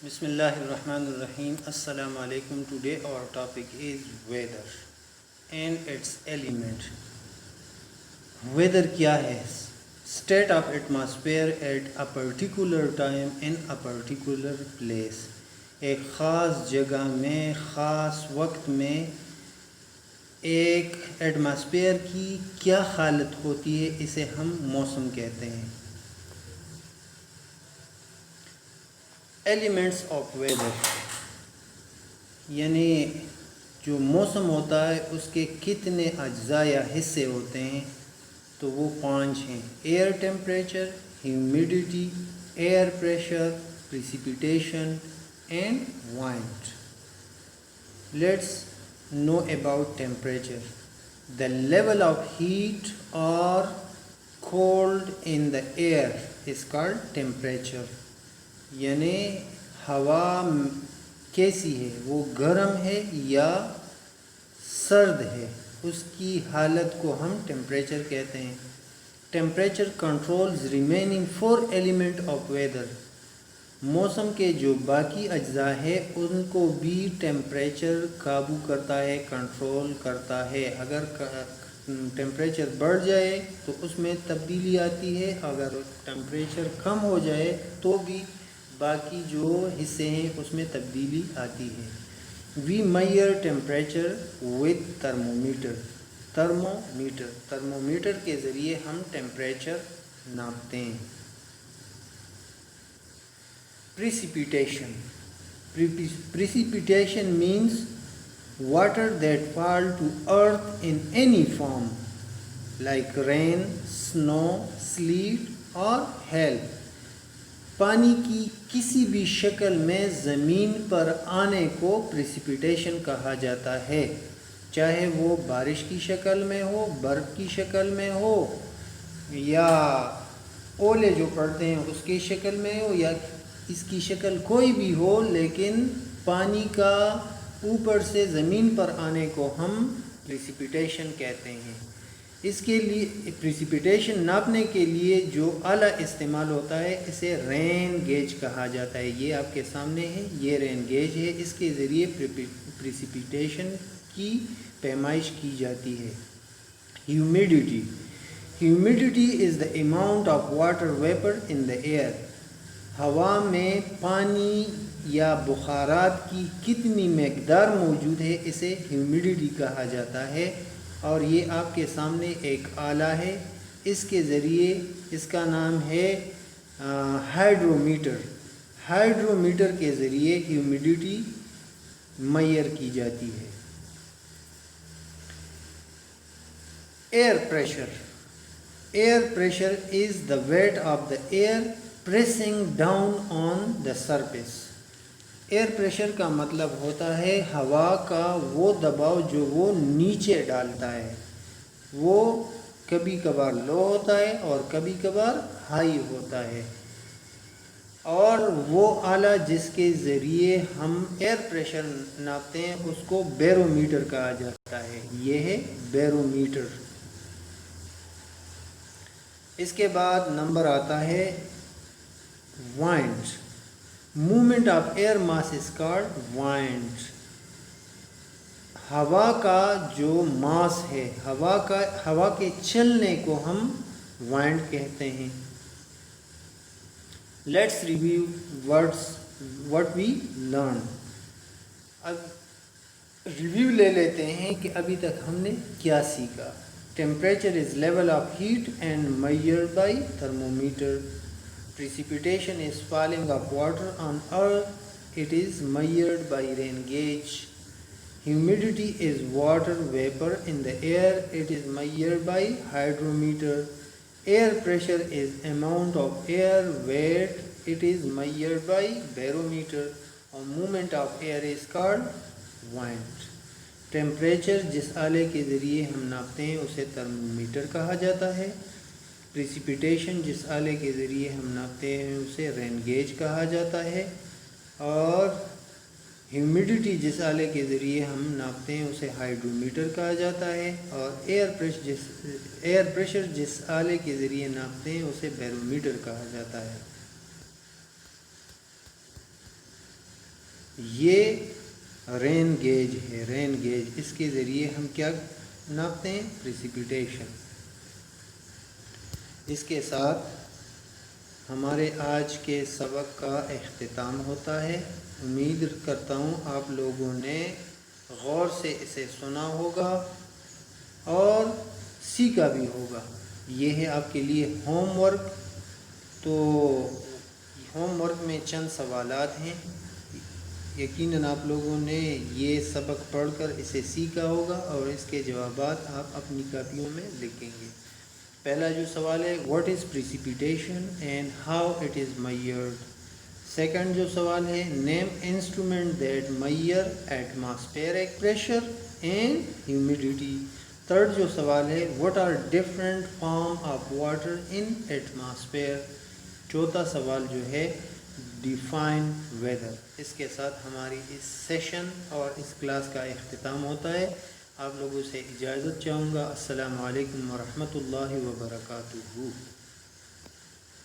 Bismillahirrahmanirrahim. Assalamu alaikum. Today our topic is weather and its element. Weather क्या है? State of atmosphere at a particular time in a particular place. एक ख़ास जगह में ख़ास वक्त में एक एटमॉस्फेयर की क्या हालत होती है, इसे हम मौसम कहते हैं. एलिमेंट्स ऑफ वेदर यानी जो मौसम होता है उसके कितने अज्जा या हिस्से होते हैं, तो वो 5 हैं. Air temperature, humidity, air pressure, precipitation and wind. Let's know about temperature. The level of heat और cold in the air is called temperature. यानी हवा कैसी है, वो गर्म है या सर्द है, उसकी हालत को हम टेम्परेचर कहते हैं. Temperature controls remaining 4 element of weather. मौसम के जो बाकी अज्जा है उनको भी टेम्परेचर काबू करता है, कंट्रोल करता है. अगर टेम्परेचर बढ़ जाए तो उसमें तब्दीली आती है, अगर टेम्परेचर कम हो जाए तो भी बाकी जो हिस्से हैं उसमें तब्दीली आती है. We measure temperature with thermometer. Thermometer के ज़रिए हम टेम्परेचर नापते हैं. Precipitation. Precipitation means water that fall to earth in any form like rain, snow, sleet और हेल. पानी की किसी भी शक्ल में ज़मीन पर आने को प्रिसिपिटेशन कहा जाता है, चाहे वो बारिश की शक्ल में हो, बर्फ़ की शक्ल में हो, या ओले जो पड़ते हैं उसकी शक्ल में हो, या इसकी शक्ल कोई भी हो, लेकिन पानी का ऊपर से ज़मीन पर आने को हम प्रिसिपिटेशन कहते हैं. इसके लिए प्रिसिपिटेशन नापने के लिए जो आला इस्तेमाल होता है इसे रेन गेज कहा जाता है. ये आपके सामने है, ये रेन गेज है. इसके ज़रिए प्रिसिपिटेशन की पैमाइश की जाती है. Humidity. Humidity is the amount of water vapour in the air. हवा में पानी या बुखारात की कितनी मकदार मौजूद है, इसे ह्यूमिडिटी कहा जाता है. और ये आपके सामने एक आला है, इसके ज़रिए, इसका नाम है हाइड्रोमीटर. हाइड्रोमीटर के ज़रिए ह्यूमिडिटी मेजर की जाती है. Air pressure. Air pressure is the weight of the air pressing down on the surface. Air pressure का मतलब होता है हवा का वो दबाव जो वो नीचे डालता है. वो कभी कभार लो होता है और कभी कभार हाई होता है. और वो आला जिसके ज़रिए हम एयर प्रेशर नापते हैं उसको बैरोमीटर कहा जाता है. ये है बैरोमीटर. इसके बाद नंबर आता है wind. Movement of air mass is called wind. हवा का जो मास है, हवा के चलने को हम वाइंड कहते हैं. Let's review what we learn. अब रिव्यू ले लेते हैं कि अभी तक हमने क्या सीखा. Temperature is level of heat and measured by thermometer. Precipitation is falling of water on earth. It is measured by rain gauge. Humidity is water vapor in the air. It is measured by hydrometer. Air pressure is amount of air weight. It is measured by barometer. A movement of air is called wind. Temperature जिस आले के ज़रिए हम नापते हैं उसे thermometer कहा जाता है. प्रिसिपिटेशन जिस आले के ज़रिए हम नापते हैं उसे रेन गेज कहा जाता है. और ह्यूमिडिटी जिस आले के ज़रिए हम नापते हैं उसे हाइड्रोमीटर कहा जाता है. और एयर प्रेशर जिस आले के ज़रिए नापते हैं उसे बैरोमीटर कहा जाता है. یہ رین گیج ہے، رین گیج، اس کے ذریعے ہم کیا ناپتے ہیں؟ پریسیپیٹیشن۔ اس کے ساتھ ہمارے آج کے سبق کا اختتام ہوتا ہے۔ امید کرتا ہوں آپ لوگوں نے غور سے اسے سنا ہوگا اور سیکھا بھی ہوگا۔ یہ ہے آپ کے لیے ہوم ورک۔ تو ہوم ورک میں چند سوالات ہیں، یقیناً آپ لوگوں نے یہ سبق پڑھ کر اسے سیکھا ہوگا اور اس کے جوابات آپ اپنی کاپیوں میں لکھیں گے۔ پہلا جو سوال ہے، what is precipitation and how it is measured. Second جو سوال ہے، name instrument that measure atmospheric pressure and humidity. Third جو سوال ہے، what are different form of water in atmosphere. چوتھا سوال جو ہے، ڈیفائن ویدر۔ اس کے ساتھ ہماری اس سیشن اور اس کلاس کا اختتام ہوتا ہے۔ آپ لوگوں سے اجازت چاہوں گا۔ السلام علیکم ورحمۃ اللہ وبرکاتہ۔